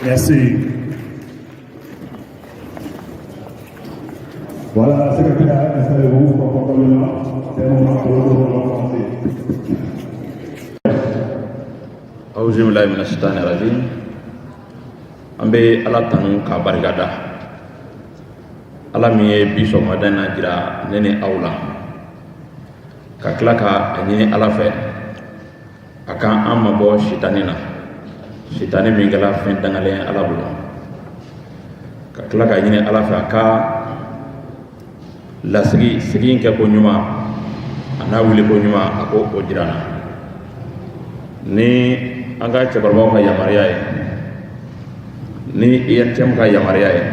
Merci. Voilà, secrétaire, installez-vous confortablement. C'est un moment pour le commencer. Auzu billahi minash shaitani rajim. Ambe ala tanu ka barigada. Ala mi ye bi sɔgɔmada in na jira ne ni aw la ka tila ka a ɲini ala fɛ a kan an mabɔ sitani na, sitani min kɛra fɛn dangalen ala bolo, ka tila ka ɲini ala fɛ a ka lasigi sigi kɛ ko ɲuman a n'a wuli ko ɲuman a ko o jira na. Ni an ka cɛkɔrɔbaw ka yamaruya ye, ni IRTM ka yamaruya ye,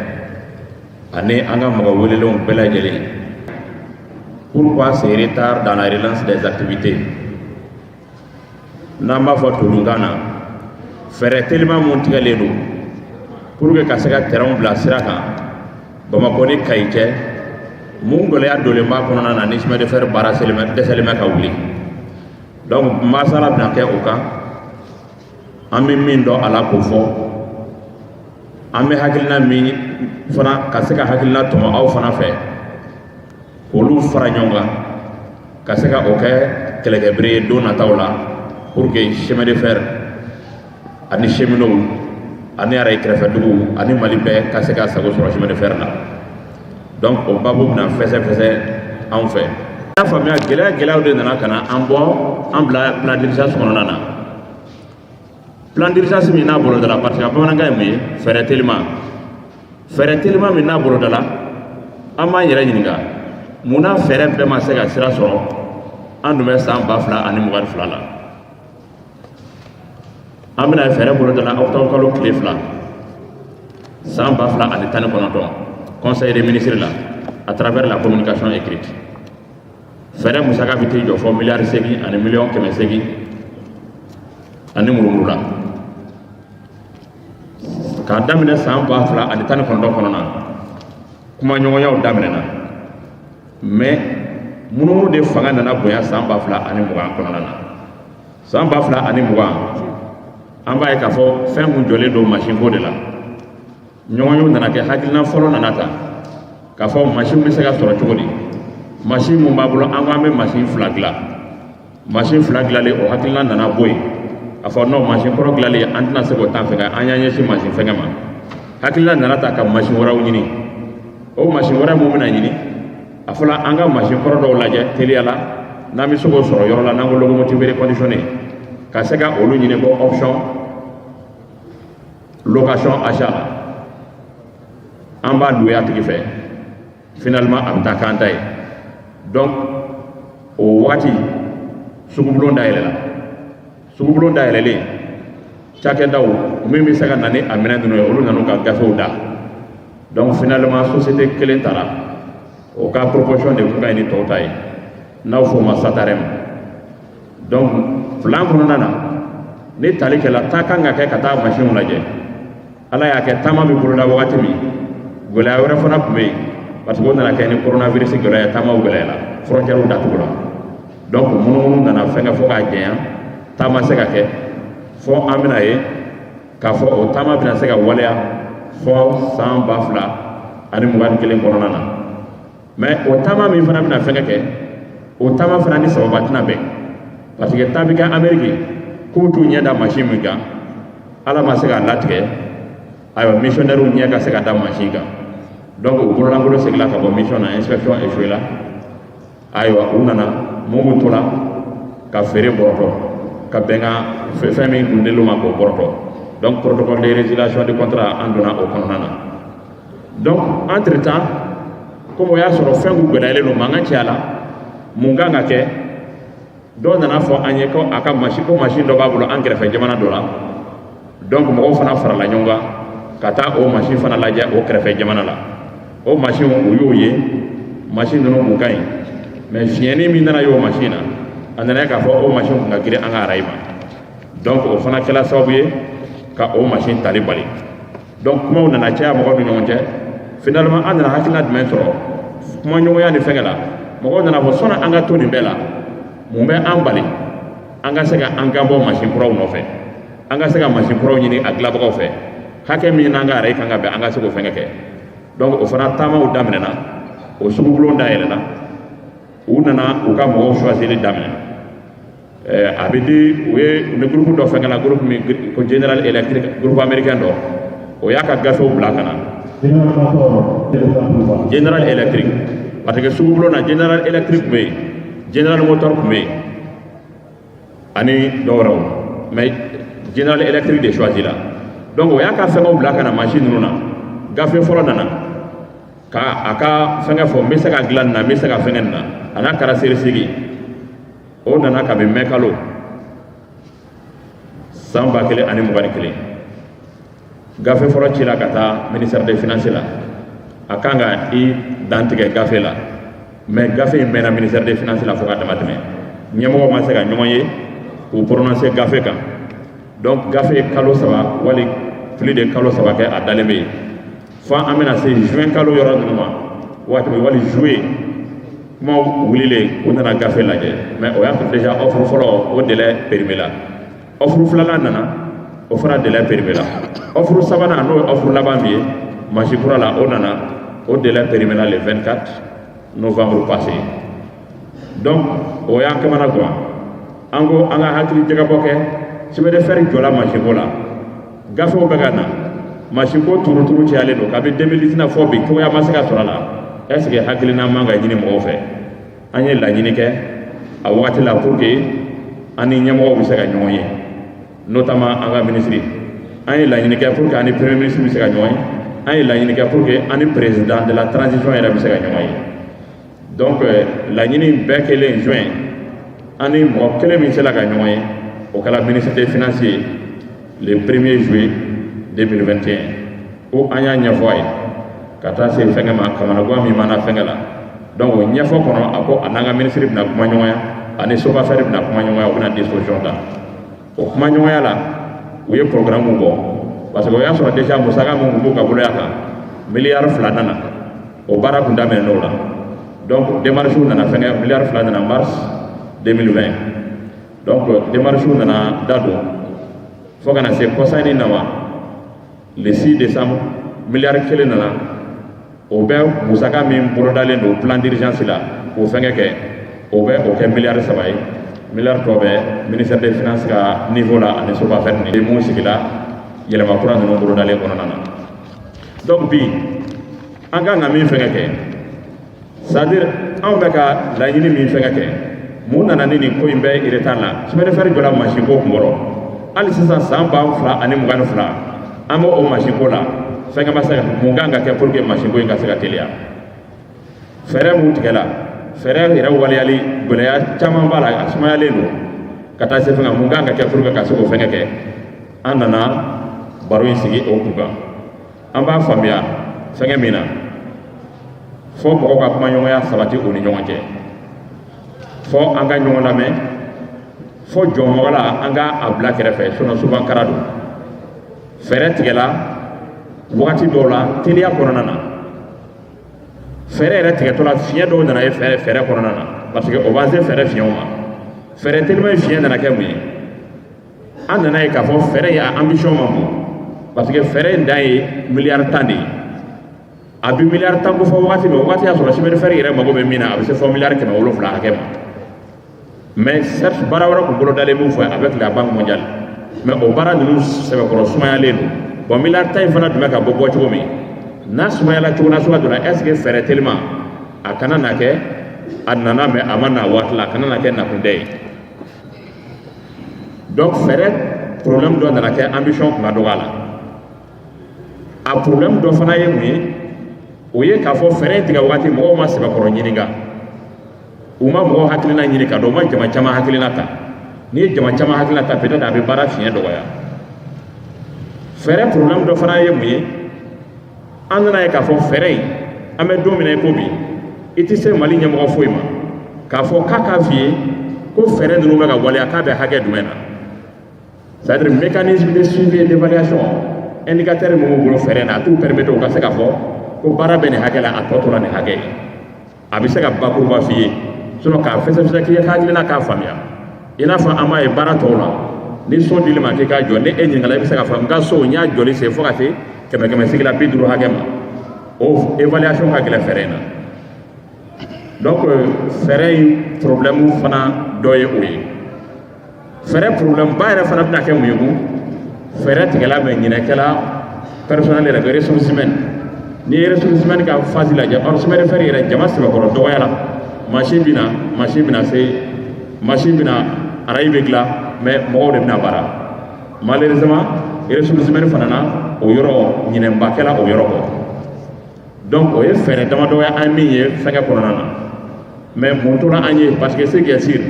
ani an ka mɔgɔ welelenw bɛɛ lajɛlen. Pourquoi ce retard dans la relance des activités? N'an b'a fɔ tolunkan na, fɛɛrɛ teliman mun tigɛlen don pour que ka se ka terrain bila sira kan Bamakɔ ni Kayi cɛ, mun gɛlɛya donnen b'a kɔnɔna na ni chemin de fer baara dɛsɛlen bɛ ka wuli. Donc masala bɛna kɛ o kan, an bɛ min dɔn a la k'o fɔ, an bɛ hakilina min fana ka se ka hakilina tɔmɔ aw fana fɛ k'olu fara ɲɔgɔn kan ka se ka o kɛ kɛlɛkɛbere ye don nataw la pour que chemin de fer ani cheminots ani araye kɛrɛfɛduguw ani Mali bɛɛ ka se ka sago sɔrɔ chemin de fer la. Donc o babu bɛna fɛsɛfɛsɛ anw fɛ. N y'a faamuya gɛlɛyaw de nana ka na an bɔ an bila plan d'urgence kɔnɔna na. Plan d'urgence min n'a bolo da la parce que bamanankan ye mun ye? Fɛɛrɛ teliman. Fɛɛrɛ teliman min n'a bolo da la, an b'an yɛrɛ ɲininka munna fɛɛrɛ bɛɛ ma se ka sira sɔrɔ an dun bɛ san 2022 la. An bɛna fɛɛrɛ bolo da la octobre kalo tile 2 san 2019 conseil des ministres la à travers la communication écrite. Fɛɛrɛ musaka bɛ t'i jɔ fɔ miliyari 8 ani miliyɔn 800 ani murumuru la. K'a daminɛ san 2019 kɔnɔna na kumaɲɔgɔnyaw daminɛna, mais munumunu de fanga nana bonya san 2020 kɔnɔna na. San 2020 an b'a ye k'a fɔ fɛn mun jɔlen don machine ko de la. Ɲɔgɔnyew nana kɛ, hakilina fɔlɔ nana ta k'a fɔ machine bɛ se ka sɔrɔ cogo di. Machine mun b'a bolo an ko an bɛ machine 2 dilan. Machine 2 dilanlen o hakilina nana bɔ yen. A fɔ non machine kɔrɔ dilanlen an tɛna se k'o ta fɛ an y'an ɲɛsin machine fɛngɛ ma. Hakilina nana ta ka machine wɛrɛw ɲini. O machine wɛrɛ mun bɛna ɲini, a fɔla an ka machine kɔrɔ dɔw lajɛ teliya la n'an bɛ se k'o sɔrɔ yɔrɔ la n'an ko locomotive reconditionné ka se ka olu ɲini ko option location achat an b'a louer a tigi fɛ. Finalement a bɛ taa k'an ta ye. Donc o waati sugubulon dayɛlɛla. Sugubulon dayɛlɛlen cakɛdaw min bɛ se ka na ni a minɛn ninnu ye olu nan'u ka gafew da. Donc finalement société kelen taara o ka proportion de kun ka ɲi ni tɔw ta ye n'aw fɔ o ma SATAREM. Donc plan kɔnɔna na ni tali kɛla taa kan ka kɛ ka taa machine lajɛ. Ala y'a kɛ taama bɛ boloda wagati min gɛlɛya wɛrɛ fana tun bɛ yen parce que o nana kɛ ni coronavirus gɛlɛya taamaw gɛlɛyala frontière datugula. Donc munumunu nana fɛngɛ fo k'a jɛnya taama se ka kɛ fɔ an bɛna ye k'a fɔ o taama bɛna se ka waleya fɔ san 2021 kɔnɔna na. Mais o taama min fana bɛna fɛngɛ kɛ o taama fana ni sababa tɛna bɛn parce que taa bɛ kɛ Amérique k'u t'u ɲɛ da machine min kan Ala ma se k'a latigɛ, ayiwa missionnaire ɲɛ ka se ka da machine kan. Donc o bololankolon segila ka bɔ mission na, inspection échoué la, ayiwa u nana mun b'u to la ka feere bɔrɔtɔ ka bɛn ka fɛn min kun dilen ma k'o bɔrɔtɔ. Donc protocole de résiliation de contrat an donna o kɔnɔna na. Donc entre temps comme o y'a sɔrɔ fɛn kun gɛlɛyalen don mankan cɛya la mun kan ka kɛ, dɔw nana fɔ an ye ko a ka machine ko machine dɔ b'a bolo an kɛrɛfɛ jamana dɔ la. Donc mɔgɔw fana farala ɲɔgɔn kan ka taa o machine fana lajɛ o kɛrɛfɛ jamana la. O machine o y'o ye, machine ninnu kun ka ɲi, mais fiɲɛni min nana ye o machine na a nana k'a fɔ o machine kun ka girin an ka araye ma. Donc o fana kɛla sababu ye ka o machine tali bali. Donc kumaw nana caya mɔgɔw ni ɲɔgɔn cɛ. Finalement an nana hakilina jumɛn sɔrɔ kuma ɲɔgɔnya ni fɛngɛ la. Mɔgɔw nana fɔ sɔnni an ka to nin bɛɛ la mun bɛ an bali an ka se ka an kan bɔ mansin kuraw nɔfɛ an ka se ka mansin kuraw ɲini a dilanbagaw fɛ hakɛ min n'an ka yɛrɛ kan ka bɛn an ka se k'o fɛngɛ kɛ donc o fana taamaw daminɛna o sugubulon dayɛlɛna u nana u ka mɔgɔw choisir daminɛ a bɛ di u ye ni groupe dɔ fɛngɛla groupe min ko General Electric groupe américain dɔ o y'a ka gafew bila ka na General Electric parce que sugubulon na General Electric tun bɛ yen General Motor tun bɛ yen ani dɔ wɛrɛw mais General Electric de choisi la donc o y'a ka fɛngɛw bila ka na machine ninnu na gafe fɔlɔ nana ka a ka fɛngɛ fɔ n bɛ se ka dilan nin na n bɛ se ka fɛngɛ nin na a n'a kɛra seresigi o nana ka bɛn mɛ kalo san 2021 gafe fɔlɔ cila ka taa ministère des finances la a kan ka i dantigɛ gafe la mais gafe in mɛnna ministère des finances la fo ka dama tɛmɛ ɲɛmɔgɔ ma se ka ɲɔgɔn ye k'u prononcer gafe kan donc gafe kalo 3 wali plus de kalo 3 kɛ a dalen bɛ yen fo an bɛna se juin kalo yɔrɔ ninnu ma waati min wali juillet kumaw wulilen u nana gafe lajɛ mais o y'a sɔrɔ déjà offre fɔlɔ o délai périmé la offre filanan nana o fana délai périmé la offre sabanan n'o ye offre laban min ye mansin kura la o nana o délai périmé la le 24 novembre passé donc o y'an kamana gan an ko an ka hakili jagabɔ kɛ chemin de fer jɔla mansin ko la gafew bɛ ka na mansin ko turuturu cayalen don kabini 2019 fɔ bi cogoya ma se ka sɔrɔ a la est ce que hakilina man ka ɲini mɔgɔw fɛ an ye laɲini kɛ a wagati la pour que an ni ɲɛmɔgɔw bɛ se ka ɲɔgɔn ye notamment an ka ministre an ye laɲini kɛ pour que an ni premier ministre bɛ se ka ɲɔgɔn ye an ye laɲini kɛ pour que an ni président de la transition yɛrɛ bɛ se ka ɲɔgɔn ye donc laɲini bɛɛ kɛlen juin an ni mɔgɔ kelen min sera ka ɲɔgɔn ye o kɛra ministre des finances ye le 1er juillet 2021 ko an y'a ɲɛfɔ a ye ka taa se fɛngɛ ma kamanagan min mana fɛngɛ la donc o ɲɛfɔ kɔnɔ a ko a n'an ka ministre bɛna kuma ɲɔgɔnya ani chauffeur bɛna kuma ɲɔgɔnya u bɛna disposition ta o kuma ɲɔgɔnya la u ye programme bɔ parce que o y'a sɔrɔ déjà musaka min b'u ka boloya kan miliyari 2 nana o baara kun daminɛna o la donc démarches nana fɛngɛ miliyari 2 nana mars 2020 donc démarches nana da don fo kana se kɔsanni na ma le 6 décembre miliyari 1 nana o bɛ musaka min bolodalen don plan d'urgence la k'o fɛngɛ kɛ o bɛ o kɛ miliyari 3 ye miliyari tɔ bɛ ministère des finances ka niveau la ani SOFAFER ni mun sigila yɛlɛma kura ninnu bolodalen kɔnɔna na donc bi an kan ka min fɛngɛ kɛ c'est à dire anw bɛ ka laɲini min fɛngɛ kɛ mun nana ni nin ko in bɛ retard la chemin de fer jɔla mansin ko kun kɔrɔ hali sisan san 2022 an bɛ o mansin ko la fɛngɛ ma se ka mun kan ka kɛ pour que mansin ko in ka se ka teliya fɛɛrɛ mun tigɛla fɛɛrɛ yɛrɛ waleyali gɛlɛya caman b'a la a sumayalen don ka taa se fɛngɛ mun kan ka kɛ pour que ka se k'o fɛngɛ kɛ an nana baro in sigi o kun kan an b'a faamuya fɛngɛ min na fo mɔgɔw ka kumaɲɔgɔnya sabati o ni ɲɔgɔn cɛ fo an ka ɲɔgɔn lamɛn fo jɔnmɔgɔ la an ka a bila kɛrɛfɛ sinon souvent kara don fɛɛrɛ tigɛla wagati dɔw la teliya kɔnɔna na fɛɛrɛ yɛrɛ tigɛtɔ la fiɲɛ dɔw nana ye fɛɛrɛ kɔnɔna na parce que o b'an se fɛɛrɛ fiɲɛw ma fɛɛrɛ telima fiɲɛ nana kɛ mun ye an nana ye k'a fɔ fɛɛrɛ ye ambition ma bon parce que fɛɛrɛ in dan ye miliyari 10 de ye a bɛ miliyari 10 ko fɔ wagati min o wagati y'a sɔrɔ chemin de fer yɛrɛ mago bɛ min na a bɛ se fɔ miliyari 700 hakɛ ma mais certes baara wɛrɛ kun bolodalen b'u fɛ avec la banque mondiale mais o baara ninnu sɛbɛkɔrɔ sumayalen don bon miliyari 10 in fana tun bɛ ka bɔ cogo min n'a sumayala cogo na suga dɔ la est ce que fɛɛrɛ telima a kana na kɛ a nana mais a ma na waati la a kana na kɛ nakundɛ ye donc fɛɛrɛ problème dɔ nana kɛ ambition kun ka dɔgɔ a la a problème dɔ fana ye mun ye o ye k'a fɔ fɛɛrɛ in tigɛ wagati mɔgɔw ma sɛbɛkɔrɔ ɲininka u ma mɔgɔw hakilina ɲininka dɔn u ma jama caman hakilina ta n'i ye jama caman hakilina ta peut être a bɛ baara fiɲɛ dɔgɔya fɛɛrɛ problème dɔ fana ye mun ye an nana ye k'a fɔ fɛɛrɛ in an bɛ don min na i ko bi i tɛ se mali ɲɛmɔgɔ foyi ma k'a fɔ k'a k'a f'i ye ko fɛɛrɛ ninnu bɛ ka waleya k'a bɛ hakɛ jumɛn na c'est à dire mécanisme de suivi et d'évaluation indicateur min b'u bolo fɛɛrɛ na a t'u permettre u ka se k'a fɔ ko baara bɛ nin hakɛ la a tɔ tora nin hakɛ ye a bɛ se ka bakuruba f'i ye sinon k'a fɛsɛfɛsɛ k'i hakilina k'a faamuya i n'a fɔ an b'a ye baara tɔw la ni so dili ma k'i k'a jɔ ni e ɲininkala i bɛ se k'a fɔ n ka so n y'a jɔli sen fo ka se 100 sigi la 50 hakɛ ma o évaluation ka gɛlɛn fɛɛrɛ in na donc fɛɛrɛ in problème fana dɔ ye o ye fɛɛrɛ problème ba yɛrɛ fana bɛna kɛ mun ye kun fɛɛrɛ tigɛla mɛ ɲinɛkɛla personnel yɛrɛ de ressources humaines ni ye ressources humaines ka phase lajɛ or chemin de fer yɛrɛ jama sɛbɛkɔrɔ dɔgɔya la machine bɛna arayi bɛ dilan mais mɔgɔw de bɛna baara malheureusement ressources humaines fana na o yɔrɔ ɲinɛnba kɛla o yɔrɔ kɔ donc o ye fɛɛrɛ damadɔ ye an min ye fɛnkɛ kɔnɔna na mais mun tora an ye parce que ce qui est sûr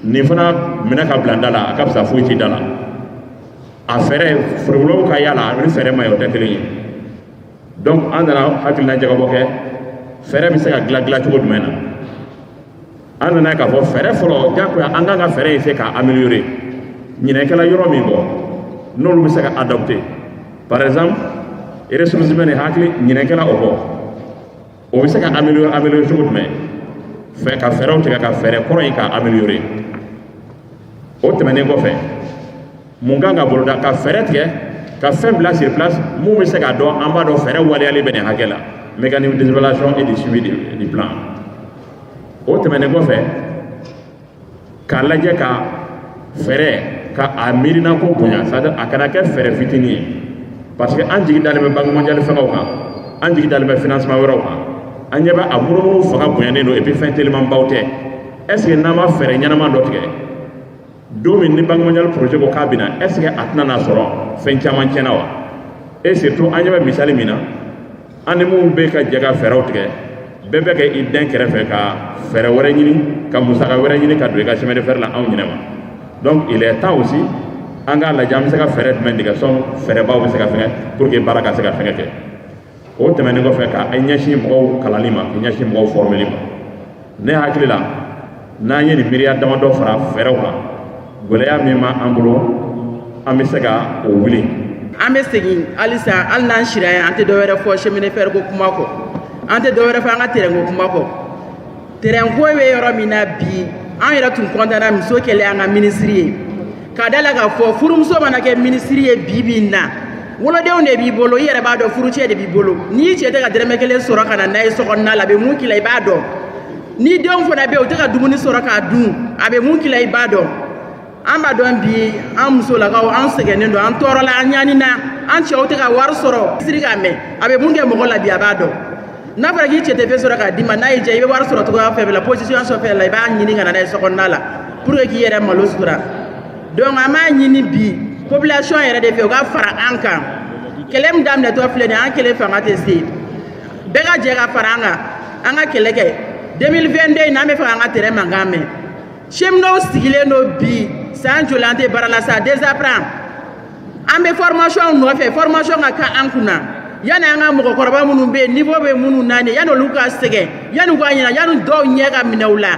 nin fana minɛ ka bila da la a ka fisa foyi ti da la a fɛɛrɛ forogolow ka yala a ni fɛɛrɛ ma ye o tɛ kelen ye donc an nana hakilina jagabɔ kɛ fɛɛrɛ bɛ se ka dilan cogo jumɛn na an nana k'a fɔ fɛɛrɛ fɔlɔ jagoya an kan ka fɛɛrɛ in se k'a améliorer ɲinɛkɛla yɔrɔ min bɔ n'olu bɛ se ka adopter par exemple ressources humaines hakili ɲinɛkɛla o bɔ o bɛ se ka améliorer cogo jumɛn fɛ ka fɛɛrɛw tigɛ ka fɛɛrɛ kɔrɔ in k'a améliorer o tɛmɛnen kɔfɛ mun kan ka boloda ka fɛɛrɛ tigɛ ka fɛn bila sur place mun bɛ se k'a dɔn an b'a dɔn fɛɛrɛ waleyali bɛ nin hakɛ la mécanisme d'évaluation et de suivi du plan o tɛmɛnen kɔfɛ k'a lajɛ ka fɛɛrɛ ka a miirina ko bonya c'est-à-dire a kana kɛ fɛɛrɛ fitinin ye parce que an jigi dalen bɛ banque mondiale fɛngɛw kan an jigi dalen bɛ financement wɛrɛw kan an ɲɛ bɛ a munumunu fanga bonyalen don et puis fɛn telimanbaw tɛ est ce que n'an ma fɛɛrɛ ɲɛnama dɔ tigɛ don min ni banque mondiale projet ko k'a bɛna est ce que a tɛna n'a sɔrɔ fɛn caman tiɲɛna wa et surtout an ɲɛ bɛ misali min na an ni minnu bɛ ka jɛ ka fɛɛrɛw tigɛ bɛɛ bɛ kɛ i den kɛrɛfɛ ka fɛɛrɛ wɛrɛ ɲini ka musaka wɛrɛ ɲini ka don i ka chemin de fer la anw ɲinɛ ma donc il est temps aussi an k'a lajɛ an bɛ se ka fɛɛrɛ jumɛn tigɛ sɔn fɛɛrɛbaw bɛ se ka fɛngɛ pour que baara ka se ka fɛngɛ kɛ o tɛmɛnen kɔfɛ ka ɲɛsin mɔgɔw kalanli ma k'i ɲɛsin mɔgɔw formeli ma ne hakili la n'an ye nin miiriya damadɔ fara fɛɛrɛw kan gɛlɛya min b'an bolo an bɛ se ka o wuli an bɛ segin halisa hali n'an sira yan an tɛ dɔwɛrɛ fɔ chemin de fer ko kuma kɔ an tɛ dɔwɛrɛ fɔ an ka terrain ko kuma kɔ terrain ko bɛ yɔrɔ min na bi an yɛrɛ tun kɔntana muso kɛlen an ka ministre ye ka da la k'a fɔ furumuso mana kɛ ministre ye bi bi in na wolodenw de b'i bolo i yɛrɛ b'a dɔn furucɛ de b'i bolo n'i cɛ tɛ ka dɛrɛmɛ kelen sɔrɔ ka na n'a ye sokɔnɔna la a bɛ mun k'i la i b'a dɔn ni denw fana bɛ yen u tɛ ka dumuni sɔrɔ k'a dun a bɛ mun k'i la i b'a dɔn an b'a dɔn bi an musolakaw an sɛgɛnnen don an tɔɔrɔ la an ɲanina an cɛw tɛ ka wari sɔrɔ siri k'a mɛn a bɛ mun kɛ mɔgɔ la bi a b'a dɔn n'a fɔra k'i cɛ tɛ fɛn sɔrɔ k'a d'i ma n'a y'i diya i bɛ wari sɔrɔ cogoya fɛn bɛɛ la position fɛn la i b'a ɲini ka na n'a ye sokɔnɔna la pour que k'i yɛrɛ malo sutura donc an b'a ɲini bi population yɛrɛ de fɛ u ka fara an kan kɛlɛ min daminɛtɔ filɛ nin ye an kelen fanga tɛ se bɛɛ ka jɛ ka fara an ka kɛlɛ kɛ 2022 n'an bɛ fɛ k'an ka terrain mankan mɛn cheminot sigilen don bi san joli an tɛ baara la sa désapprend an bɛ formation nɔfɛ formation ka kan an kunna yanni an ka mɔgɔkɔrɔba minnu bɛ yen niveau bɛ minnu na nin yanni olu ka sɛgɛn yanni u ka ɲina yanni dɔw ɲɛ ka minɛ u la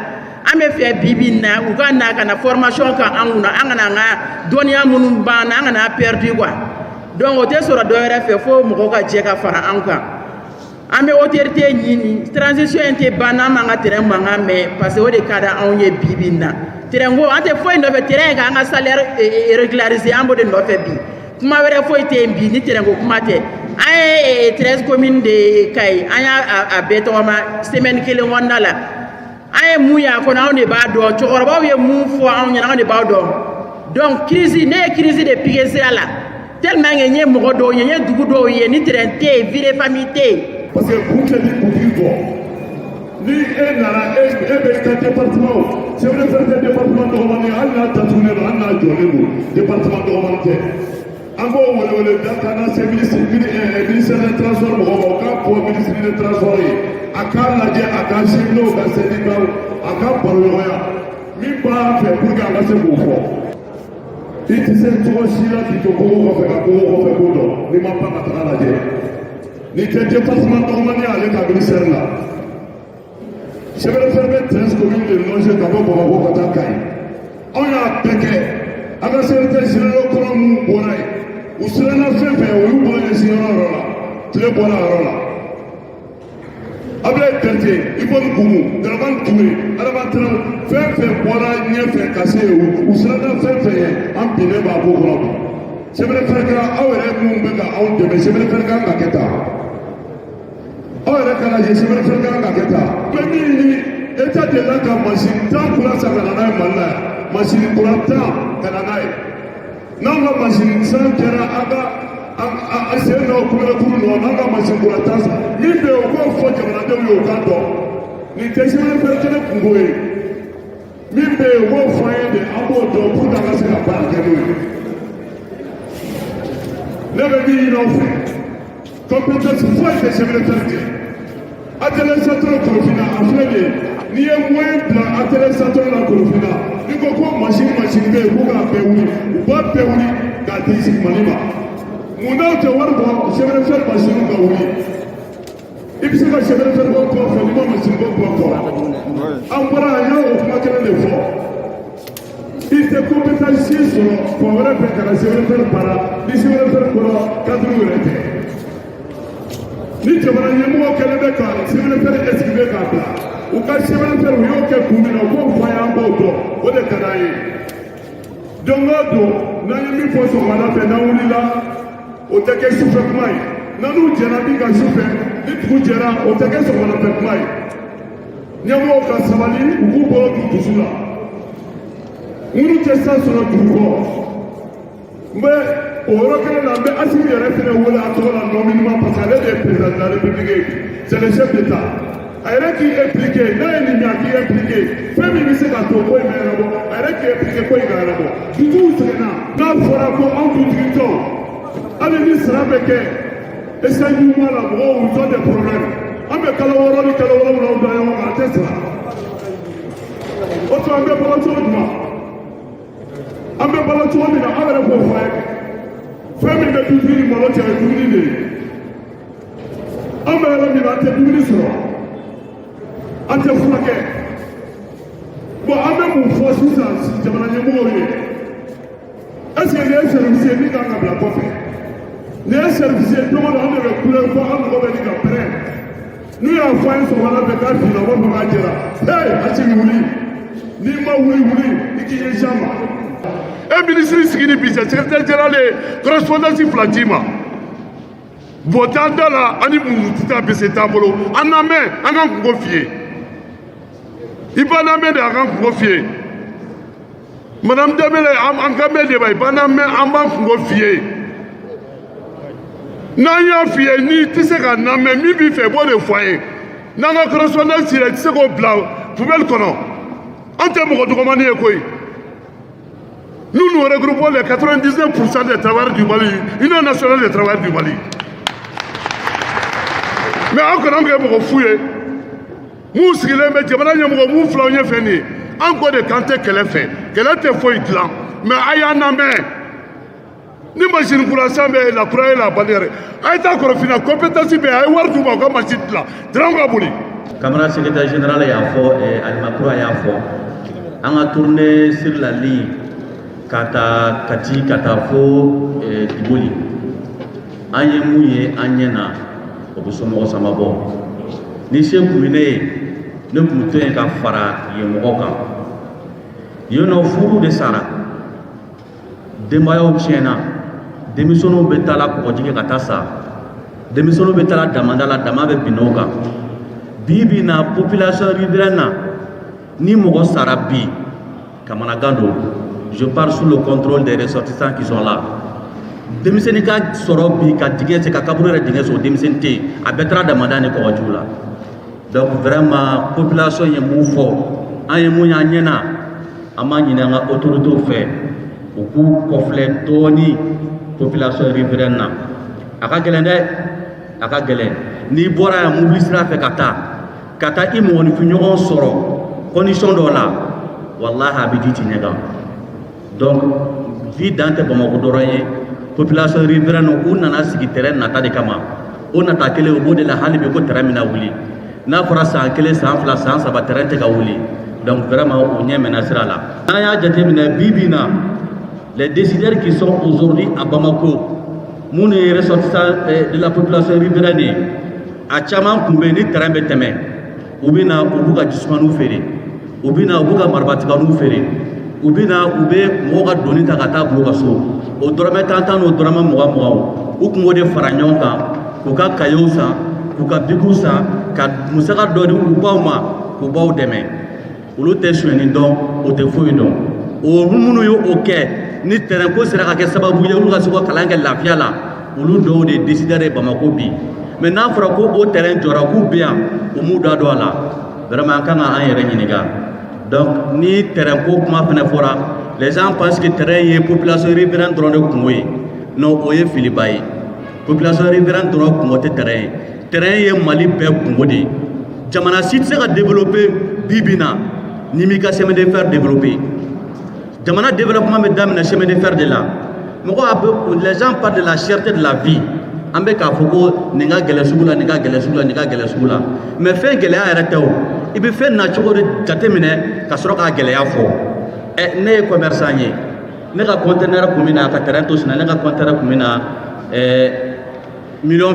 an bɛ fɛ bi bi in na u ka na ka na formation kan an kunna an kana an ka dɔnniya minnu banna an kana perdu quoi donc o tɛ sɔrɔ dɔwɛrɛ fɛ fo mɔgɔw ka jɛ ka fara an kan an bɛ autorité ɲini transition in tɛ ban n'an m'an ka terrain mankan mɛn parce que o de ka di anw ye bi bi in na terrain ko an tɛ foyi nɔfɛ terrain k'an ka salaire régulariser an b'o de nɔfɛ bi kuma wɛrɛ foyi tɛ yen bi ni terrain ko kuma tɛ an ye 13 communes de Kayi an y'a bɛɛ tɔgɔma semaine kelen kɔnɔna la an ye mun y'a kɔnɔ anw de b'a dɔn cɛkɔrɔbaw ye mun fɔ anw ɲɛna anw de b'a dɔn donc crise ne ye crise de piqué sira la tellement que n ye mɔgɔ dɔw ye n ye dugu dɔw ye ni terrain tɛ yen vie de famille tɛ yen. parce que kun tɛ ni kuntigi bɔ ni e nana e bɛ ka département chef de fer tɛ département dɔgɔmanin hali n'a datugulen don hali n'a jɔlen don département dɔgɔmanin tɛ an b'o wele da ka na se ministère de transport mɔgɔw ma o k'a bɔ ministère de transport ye a k'a lajɛ a ka cheminot ka syndicat a ka baro ɲɔgɔnya min b'a fɛ pour que a ka se k'o fɔ i tɛ se cogo si la k'i to kogo kɔfɛ ka kogo kɔfɛ ko dɔn n'i ma pan ka taga lajɛ ni tɛ département dɔgɔmanin ale ka ministère la chef de fer bɛ 13 communes de loger ka bɔ Bamakɔ ka taa Kayi anw y'a bɛɛ kɛ an ka secrétaire général kɔrɔ minnu bɔra yen u siranna fɛn fɛn olu bɔra ɲɛsin yɔrɔ la tile bɔra yɔrɔ la Ablaye Berté, Ibon Goumou, Draman Touré, Adama Traoré, fɛn bɔra ɲɛfɛ ka se u siranna fɛn ye an binnen b'a bɔ kɔnɔ bi. Sɛbɛnni fɛnɛ kɛra aw yɛrɛ minnu bɛ ka aw dɛmɛ sɛbɛnni fɛnɛ kan ka kɛ tan. Aw yɛrɛ ka lajɛ sɛbɛnni fɛnɛ kan ka kɛ tan. Mɛ min ɲini État delila ka masini 10 kura san ka na n'a ye Mali la yan. Masini kura 10 ka na n'a ye. N'anw ka masini san kɛra a sen dɔ kulɛrɛkuru nɔ n'an ka masini kura 10 san. Min bɛ yen o k'o fɔ jamanadenw ye o k'a dɔn. Nin tɛ sɛbɛnni fɛnɛ kɛnɛ kungo ye. Min bɛ yen o b'o fɔ an ye de an b'o dɔn pour que an ka se ka baara kɛ n'o ye. Ne bɛ min ɲini aw fɛ compétence foyi tɛ sɛbɛnni fɛnɛ kɛ. Atelier central Korofina a filɛ nin ye n'i ye moyen bila atelier central la Korofina n'i ko ko machine bɛ yen ko k'a bɛɛ wuli u b'a bɛɛ wuli k'a di sigi Mali ma mun n'aw tɛ wari bɔ sɛbɛnni machine ka wuli i bɛ se ka sɛbɛnni bɔ kɔ fɔ n'i ma machine bɔ kɔ fɔ an bɔra yan n y'a o kuma kelen de fɔ i tɛ compétence sɔrɔ fan wɛrɛ fɛ ka na sɛbɛnni baara ni sɛbɛnni kɔrɔ cadre yɛrɛ tɛ. Ni jamana ɲɛmɔgɔ kɛlen bɛ ka sɛbɛnni esquivé k'a bila u ka sɛbɛnni u y'o kɛ kun min na u k'o fɔ an ye an b'o dɔn o de ka d'an ye don o don n'an ye min fɔ sɔgɔmada fɛ n'an wulila o tɛ kɛ sufɛ kuma ye n'an n'u jɛra min ka sufɛ ni dugu jɛra o tɛ kɛ sɔgɔmadafɛ kuma ye ɲɛmɔgɔw ka sabali u k'u bolo d'u dusu la minnu tɛ san sɔrɔ dugu kɔ n bɛ o yɔrɔ kelen na n bɛ Assimi yɛrɛ fɛnɛ wele a tɔgɔ la nommément parce que ale de ye président de la République ye c'est le chef d'État a yɛrɛ k'i impliqué n'a ye nin ɲa k'i impliqué fɛn min bɛ se ka to ko in bɛ ɲɛnabɔ a yɛrɛ k'i impliqué ko in ka ɲɛnabɔ dutigiw sɛgɛnna n'a fɔra ko anw dutigitɔw hali ni sara bɛ kɛ échange la mɔgɔw ils ont des problèmes an bɛ kalo 6 ni kalo 7 da ɲɔgɔn kan a tɛ sara o tuma an bɛ balo cogo jumɛn an bɛ balo cogo min na aw yɛrɛ k'o fɔ an ye. Fɛn min bɛ dutigi ni malo cɛ ye dumuni de ye an bɛ yɔrɔ min na an tɛ dumuni sɔrɔ an tɛ furakɛ bon an bɛ mun fɔ sisan jamana ɲɛmɔgɔw ye est-ce que nin ye service ye min kan ka bila kɔfɛ nin ye service ye don o don an de bɛ kule fɔ an mago bɛ nin ka pɛrɛn n'u y'a fɔ an ye sɔgɔmada fɛ k'a binna u b'a fɔ k'a jɛra hey Assimi wuli n'i ma wuli i k'i ɲɛsin ma. Un ministre sigi ni bi secrétaire général ye correspondance fila d'i ma votant da la ani mun tɛ bɛ se t'an bolo an na mɛn an ka kungo f'i ye i ba na mɛn de an ka kungo f'i ye madame Dembele an ka mɛn de ba i ba na mɛn an b'an kungo f'i ye n'an y'a f'i ye n'i tɛ se ka na mɛn min b'i fɛ i b'o de fɔ an ye n'an ka correspondance yɛrɛ i tɛ se k'o bila poubelle kɔnɔ an tɛ mɔgɔ dɔgɔmani ye koyi. Nous nous regroupons les 99% des travailleurs du Mali, Union nationale des travailleurs du Mali. Mais encore un peu de fouiller. Nous, si les médias, nous flagnons fini. Encore des cantés qu'elle a fait. Qu'elle a été fouillée là. Mais aïe, n'a mais. N'imagine pour l'assemblée, la croix et la bannière. Aïe, t'as encore fini. Compétence, mais aïe, voir tout le monde comme un là. Drangabouli. Camarade secrétaire général, il y a fort et Alimakro, il y a fort. On a tourné sur la ligne. Kata kati kata fo Diboli an ye mun ye an ɲɛ na o bɛ somɔgɔ sama bɔ ni se kun bɛ ne ye ne kun to yen ka fara yen mɔgɔw kan yen nɔ furu de sara denbayaw tiɲɛna denmisɛnninw bɛ taa la kɔgɔji kɛ ka taa sa denmisɛnninw bɛ taa la damada la dama bɛ bin o kan bi bi na population riveraine na ni mɔgɔ sara bi kamanagan don. Je parle sous le contrôle des ressortissants qui sont là. Denmisɛnnin ka sɔrɔ bi ka dingɛ sen ka kaburu yɛrɛ dingɛ sen o denmisɛnnin tɛ yen a bɛɛ taara damada ni kɔgɔjiw la donc vraiment population ye mun fɔ an ye mun y'an ɲɛna an b'a ɲini an ka autorités fɛ u k'u kɔfilɛ dɔɔni population riveraine na a ka gɛlɛn dɛ a ka gɛlɛn n'i bɔra yan mobili sira fɛ ka taa i mɔgɔninfinɲɔgɔn sɔrɔ condition dɔ la walahi a bɛ di ti ɲɛ kan. Donc, vie dans tes Bamako population riveraine ou nana sigi terrain nata de kama. On nata kele au bout de la hali beko terrain mina wuli. Na fora san kele san fla san saba terrain te ka wuli. Donc vraiment on y est menacera là. Naya jatemina bibina les décideurs qui sont aujourd'hui à Bamako, moun ressortissants de la population riveraine, a caman kun bɛ ni terrain bɛ tɛmɛ u bɛ na u b'u ka jisumaniw feere u bɛ na u b'u ka marabatiganiw feere u bɛ na u bɛ mɔgɔw ka doni ta ka taa bila u ka so o dɔrɔmɛ 10 n'o dɔrɔmɛ 20 u kun b'o de fara ɲɔgɔn kan k'u ka kayew san k'u ka bigiw san ka musaka dɔ di u baw ma k'u baw dɛmɛ olu tɛ sonyɛni dɔn o tɛ foyi dɔn o minnu ye o kɛ ni terrain ko sera ka kɛ sababu ye olu ka se ka kalan kɛ lafiya la olu dɔw de décidé Bamako bi mais n'a fɔra ko o terrain jɔra k'u bɛ yan u m'u da don a la vraiment an kan ka an yɛrɛ ɲininka donc ni terrain ko kuma fana fɔra les gens pensent que terrain ye population riveraine dɔrɔn de kungo ye non o ye filiba ye population riveraine dɔrɔn kungo tɛ terrain ye terrain ye Mali bɛɛ kungo de ye jamana si tɛ se ka développer bi bi in na ni m'i ka chemin de fer développer jamana développement bɛ daminɛ chemin de fer de la mɔgɔ les gens parlent de la cherté de la vie an bɛ k'a fɔ ko nin ka gɛlɛ sugu la nin ka gɛlɛ sugu la nin ka gɛlɛ sugu la mais fɛn gɛlɛya yɛrɛ tɛ o i bɛ fɛn nacogo de jateminɛ ka sɔrɔ k'a gɛlɛya fɔ ne ye commerçant ye ne ka conteneur kun bɛ na ka terrain to sinna ne ka conteneur kun bɛ na 2 millions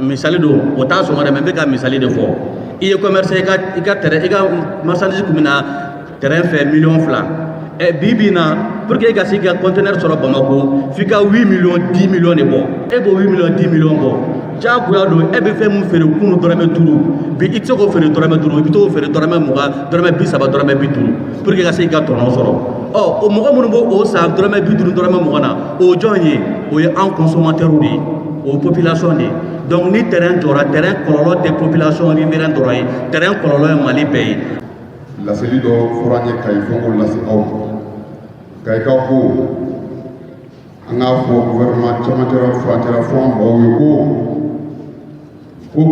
misali don o t'a sɔngɔ dɛ mais n bɛ ka misali de fɔ i ye commerçant i ka terrain i ka marchandise kun bɛ na terrain fɛ 2 millions bi bi in na pour que i ka se ka conteneur sɔrɔ Bamako f'i ka 8 millions 10 millions de bɔ e b'o 8 millions 10 millions bɔ diyagoya don e bɛ fɛn mun feere kunu dɔrɔmɛ 5 bi i tɛ se k'o feere dɔrɔmɛ 5 i bɛ t'o feere dɔrɔmɛ 20 dɔrɔmɛ 30 dɔrɔmɛ 50 pour que i ka se ka tɔnɔ sɔrɔ o mɔgɔ minnu b'o san dɔrɔmɛ 50 dɔrɔmɛ 20 na o jɔn ye o ye an consommateurs de ye o population de ye donc ni terrain jɔra terrain kɔlɔlɔ tɛ population riveraine dɔrɔn ye terrain kɔlɔlɔ ye Mali bɛɛ ye. laseli dɔ fɔra an ye Kayi fɔ k'o lase aw ma Kayikaw ko an k'a fɔ gouvernement camancɛla furancɛla fɔ an baw ye ko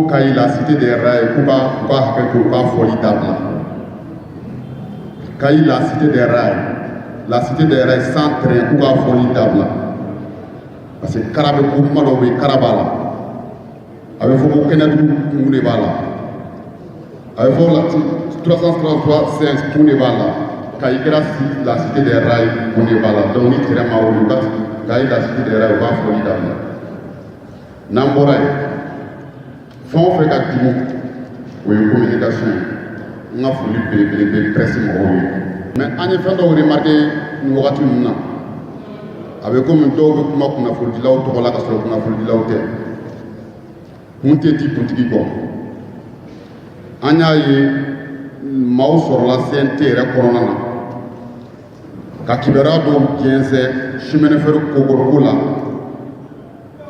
Kayi la cité des rails k'u ka hakɛ to u ka fɔli dabila Kayi la cité des rails sans train k'u ka fɔli dabila parce que kara bɛ ko kuma dɔw bɛ yen kara b'a la a bɛ fɔ ko kɛnɛdugu kun de b'a la a bɛ fɔ 333 kun de b'a la Kayi kɛra la cité des rails kun de b'a la donc ni terrain ma wuli Kayi la cité des rails u b'a fɔli dabila n'an bɔra yen fɛn o fɛn ka jugu o ye communication ye n ka foli belebele bɛ presse mɔgɔw ye mais an ye fɛn dɔw remarqué nin wagati ninnu na a bɛ komi dɔw bɛ kuma kunnafonidilaw tɔgɔ la ka sɔrɔ kunnafonidilaw tɛ kun tɛ di kuntigi kɔ an y'a ye maaw sɔrɔla CNT yɛrɛ kɔnɔna na ka kibaruya dɔw jɛnsɛn chemin de fer kokoroko la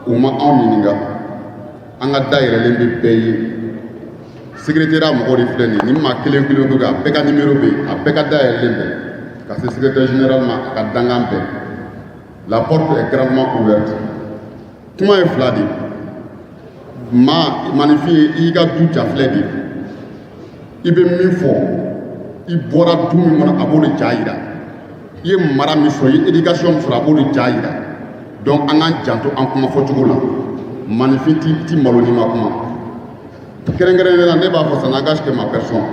u ma anw ɲininka an ka dayɛlɛlen bɛ bɛɛ ye secrétaire mɔgɔw de filɛ nin ye ni maa kelen kelen bɛ a bɛɛ ka numéro bɛ yen a bɛɛ ka dayɛlɛlen bɛ ka se secrétaire général ma a ka dankan bɛɛ la porte est grandement ouverte kuma ye fila de maanifin ye i ka du jafilɛ de i bɛ min fɔ i bɔra du min kɔnɔ a b'o de ja yira i ye mara min sɔrɔ i ye éducation min sɔrɔ a b'o de ja yira donc an k'an janto an kuma fɔcogo la maanifin ti malo ni ma kuma kɛrɛnkɛrɛnnenya la ne b'a fɔ ça n'engage que ma personne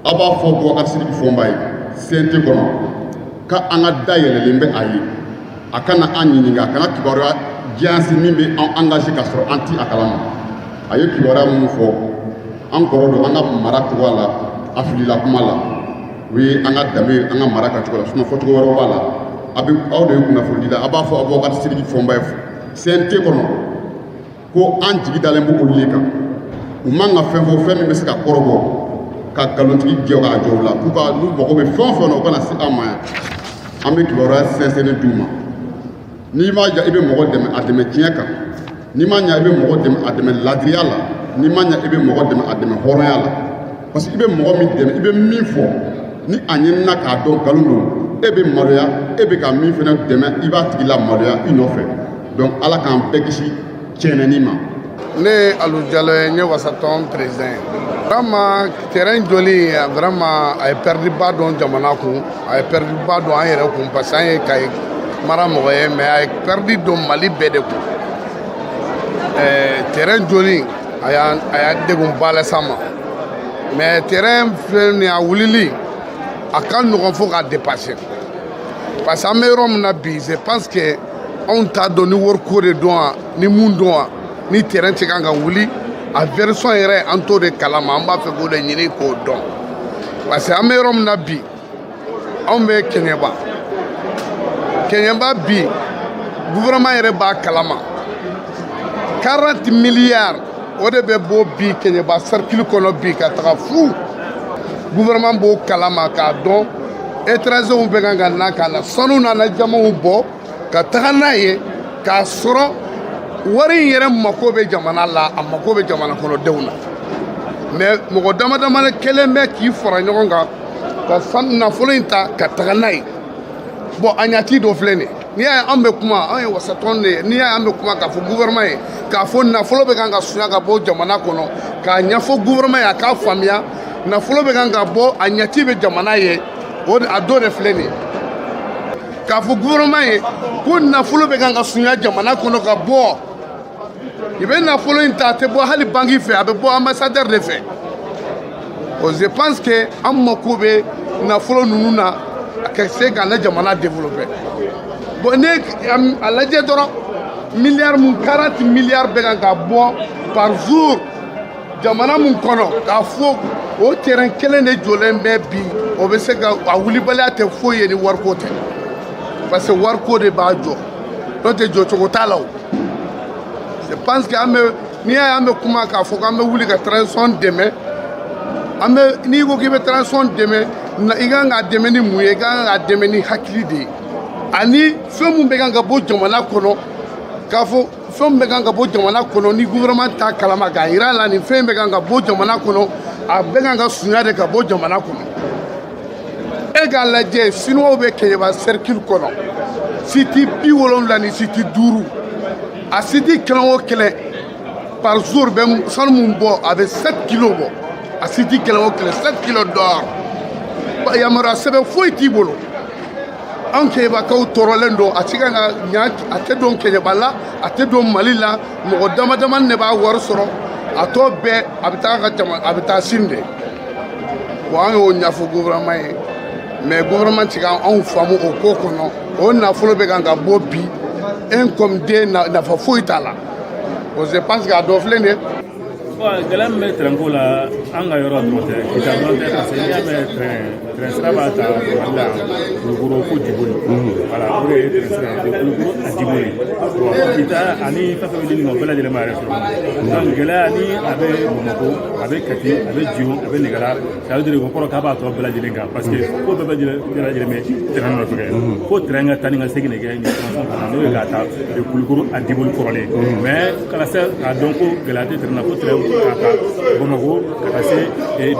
aw b'a fɔ Boubacar Sidiki Fɔnba ye CNT kɔnɔ ka an ka dayɛlɛlen bɛ a ye a kana an ɲininka a kana kibaruya jɛnsi min bɛ an engagé ka sɔrɔ an ti a kalama a ye kibaruya minnu fɔ an kɔrɔ don an ka mara cogoya la a filila kuma la o ye an ka danbe an ka mara kɛcogo la sinon fɔcogo wɛrɛw b'a la aw de ye kunnafoni dila a b'a fɔ Boubacar Sidiki Fɔnba ye CNT kɔnɔ ko an jigi dalen bɛ olu de kan u man ka fɛn fɔ fɛn min bɛ se ka kɔrɔbɔ ka nkalonitigi jɛ k'a jɔ o la n'u mago bɛ fɛn o fɛn na u kana se an ma yan an bɛ kibaruya sɛnsɛnni d'u ma n'i m'a ɲa i bɛ mɔgɔ dɛmɛ a dɛmɛ tiɲɛ kan n'i m'a ɲa i bɛ mɔgɔ dɛmɛ a dɛmɛ ladiriya la n'i m'a ɲa i bɛ mɔgɔ dɛmɛ a dɛmɛ hɔrɔnya la parce que i bɛ mɔgɔ min dɛmɛ i bɛ min fɔ ni a ɲinina k'a dɔn nkalon don e bɛ maloya e bɛ ka min fana dɛmɛ i b'a tigi la maloya i nɔfɛ donc ala k'an bɛɛ kisi tiɲɛnɛni ma. ne ye Alu Jalo ye n ye Wasatɔn président ye vraiment terrain joli vraiment a ye perdu ba dɔn jamana kun a ye perdu ba dɔn an yɛrɛ kun parce que an ye Kayi mara mɔgɔ ye mais a ye perdu dɔn Mali bɛɛ de kun terrain joli a y'a degunba las'an ma mais terrain filɛ nin a wulili a ka nɔgɔn fo k'a dépasser parce que an bɛ yɔrɔ min na bi je pense que anw t'a dɔn ni wariko de dɔn wa ni mun dɔn wa ni terrain tɛ kan ka wuli a version yɛrɛ an t'o de kalama an b'a fɛ k'o de ɲini k'o dɔn parce que an bɛ yɔrɔ min na bi anw bɛ Keɲeba bi gouvernement yɛrɛ b'a kalama 40 milliards o de bɛ bɔ bi Keɲeba cercle kɔnɔ bi ka taga fu gouvernement b'o kalama k'a dɔn étrangers bɛ kan ka na ka na sanu nana jamaw bɔ ka taga n'a ye k'a sɔrɔ wari in yɛrɛ mako bɛ jamana la a mako bɛ jamana kɔnɔdenw na mais mɔgɔ dama dama kelen bɛ k'i fara ɲɔgɔn kan ka sanu nafolo in ta ka taga n'a ye bon a ɲati dɔ filɛ nin ye n'i y'a ye an bɛ kuma an ye wasatɔn de ye n'i y'a ye an bɛ kuma k'a fɔ gouvernement ye k'a fɔ nafolo bɛ kan ka suɲɛ ka bɔ jamana kɔnɔ k'a ɲɛfɔ gouvernement ye a k'a faamuya nafolo bɛ kan ka bɔ a ɲati bɛ jamana ye o a dɔ de filɛ nin ye k'a fɔ gouvernement ye ko nafolo bɛ kan ka suɲɛ jamana kɔnɔ ka bɔ i bɛ nafolo in ta a tɛ bɔ hali banque fɛ a bɛ bɔ ambassadeur de fɛ je pense que an mako bɛ nafolo ninnu na ka se ka na jamana développer bon ne a lajɛ dɔrɔn milliard mun 40 milliards bɛ kan ka bɔ par jour jamana mun kɔnɔ k'a fɔ o terrain kelen de jɔlen bɛ bi o bɛ se ka a wulibaliya tɛ foyi ye ni wariko tɛ parce que wariko de b'a jɔ n'o tɛ jɔcogo t'a la o je pense que an bɛ n'i y'a ye an bɛ kuma k'a fɔ k'an bɛ wuli ka transition dɛmɛ an bɛ n'i ko k'i bɛ transition dɛmɛ i kan k'a dɛmɛ ni mun ye i kan k'a dɛmɛ ni hakili de ye ani fɛn mun bɛ kan ka bɔ jamana kɔnɔ k'a fɔ fɛn min bɛ kan ka bɔ jamana kɔnɔ ni gouvernement t'a kalama k'a yira a la nin fɛn bɛ kan ka bɔ jamana kɔnɔ a bɛ kan ka suɲɛ de ka bɔ jamana kɔnɔ e k'a lajɛ Sinois bɛ Keɲeba cercle kɔnɔ site 70 ni site 5 a site kelen o kelen par jour bɛ sanu mun bɔ a bɛ 7 kilos bɔ a site kelen o kelen 7 kilos d'or yamaruya sɛbɛn foyi t'i bolo an Keɲebakaw tɔɔrɔlen don a se ka ɲa a tɛ don Keɲeba la a tɛ don Mali la mɔgɔ dama dama de b'a wari sɔrɔ a tɔ bɛɛ a bɛ taa ka jama a bɛ taa Sine de bon an y'o ɲɛfɔ gouvernement ye mais gouvernement tɛ ka anw faamu o ko kɔnɔ o nafolo bɛ kan ka bɔ bi comme den nafa foyi t'a la je pense que a dɔ filɛ nin ye. gɛlɛya min bɛ train ko la an ka yɔrɔ dɔrɔn tɛ kita dɔrɔn tɛ parce que n'i y'a mɛn train sira b'a ta Mali la Kulukoro fo Djiboli voilà o de ye train sira ye de Kulukoro a Djiboli bon kita ani fɛn fɛn bɛ di nin ma o bɛɛ lajɛlen b'a yɛrɛ sɔrɔ donc gɛlɛya ni a bɛ Bamakɔ a bɛ Kati a bɛ Djo a bɛ Nɛgɛla ça veut dire o kɔrɔ k'a b'a tɔ bɛɛ lajɛlen kan parce que ko bɛɛ bɛɛ lajɛlen bɛ train nɔfɛ kɛ fo train ka taa ni ka segin de kɛ nin transition kɔnɔ n'o ye k'a ta de Kulukoro a Djiboli kɔrɔlen mais kana se k'a dɔn ko gɛlɛya tɛ train na fo train ka taa Bamakɔ ka taa se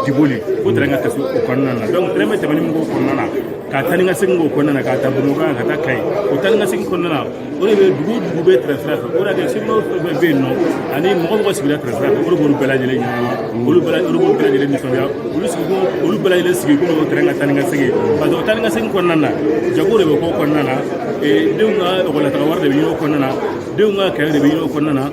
Djiboli fo train ka taa se o kɔnɔna na donc train bɛ tɛmɛ ni min k'o kɔnɔna na k'a taa ni ka segin k'o kɔnɔna na k'a ta Bamakɔ ka taa Kayi o taa ni ka segin kɔnɔna na o de bɛ dugu bɛ train sira fɛ o de y'a kɛ Sinois bɛ yen nɔ ani mɔgɔ sigira train sira fɛ olu b'olu bɛɛ lajɛlen ɲɛnabɔ olu b'olu bɛɛ lajɛlen nisɔndiya olu bɛɛ lajɛlen sigi ko o train ka taa ni ka segin parce que o taa ni ka segin kɔnɔna na jago de bɛ k'o kɔnɔna na denw ka ekɔlitaga wari de bɛ ɲini o kɔnɔna na denw ka kɛlɛ de bɛ ɲini o kɔnɔna na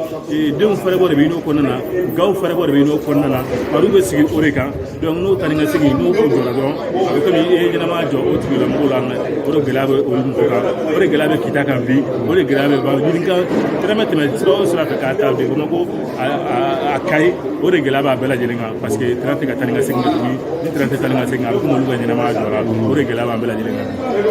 denw fɛrɛbɔ de bɛ ɲini o kɔnɔna na gaw fɛrɛbɔ de bɛ ɲini o kɔnɔna na olu bɛ sigi o de kan donc n'o taa ni ka segin n'o jɔra dɔrɔn a bɛ komi e ɲɛnama jɔ o tigilamɔgɔw la o de gɛlɛya bɛ olu mɔgɔw kan o de gɛlɛya bɛ kita kan bi o de gɛlɛya bɛ ban ɲininka tɛrɛmɛ tɛmɛ sira o sira fɛ k'a ta bi Bamakɔ a Kayi o de gɛlɛya b'a bɛɛ lajɛlen kan parce que train tɛ ka taa ni ka segin tuguni ni train tɛ taa ni ka segin a bɛ komi olu ka ɲɛnamaya jɔra o de gɛlɛya b'a bɛɛ lajɛlen kan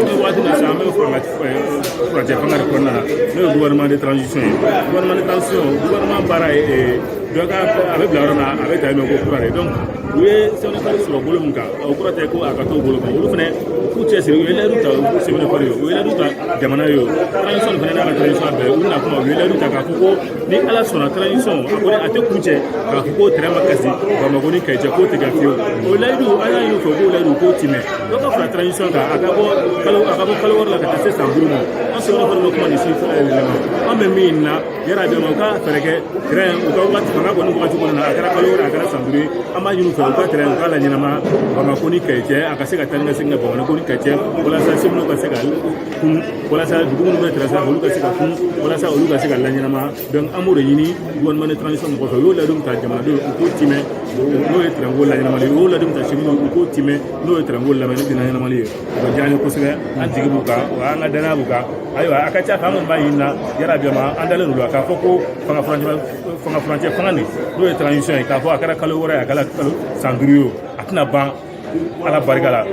ni waati na sisan an bɛ furancɛ fanga de kɔnɔna na n'o ye gouvernement de transition ye gouvernement de transition gouvernement baara ye dɔ ka a bɛ bila yɔrɔ min na a bɛ ta yen nɔ ko kura de donc u ye sɛbɛnfɛn sɔrɔ bolo min kan o kɔrɔ tɛ ko a ka t'o bolo kan olu fana k'u cɛsiri u ye layidu ta u sɛbɛnfɛn ye u ye layidu ta jamana ye o transition fana n'a ka transition bɛɛ u bɛna kuma u ye layidu ta k'a fɔ ko ni ala sɔnna transition a ko a tɛ kuncɛ k'a fɔ ko terrain ma kasi Bamakɔ ni Kayi cɛ k'o tɛ kɛ fiyewu o layidu an y'a y'u fɛ k'o layidu k'o ti mɛn dɔ ka fara transition kan a ka bɔ kalo wɔɔrɔ la ka taa se san 5 ma an sɛbɛnfɛn bɛ kuma nin si an bɛ min na yɛrɛ dɛmɛ u ka fɛɛrɛ kɛ terrain u ka waati fanga kɔni waati kɔnɔ na a kɛra kalo wɔɔrɔ a kɛra san 5 ye an b'a ɲini u fɛ u ka terrain u k'a laɲɛnama Bamakɔ ni Kayi cɛ a ka se ka taa ni ka segin ka Bamakɔ ni Kayi cɛ walasa semaines ka se ka kun walasa dugu minnu bɛ terrain sanfɛ olu ka se ka kun walasa olu ka se ka laɲɛnama donc an b'o de ɲini gouvernement de transition kɔfɛ u y'o ladum ta jamanadenw u k'o timɛ n'o ye terrain ko laɲɛnamali ye u y'o ladum ta cheminots u k'o timɛ n'o ye terrain ko laɲɛnamali ye o bɛ diya an ye kosɛbɛ an jigi b'u kan wa an ka danaya b'u kan ayiwa a ka ca fɛ an kɔni b'a ɲini na yarabi ma an dalen don la k'a fɔ ko fanga filanan nin n'o ye transition ye k'a fɔ a kɛra kalo wɛrɛ ye a kɛra kalo san duuru ye o a tɛna ban ala barika la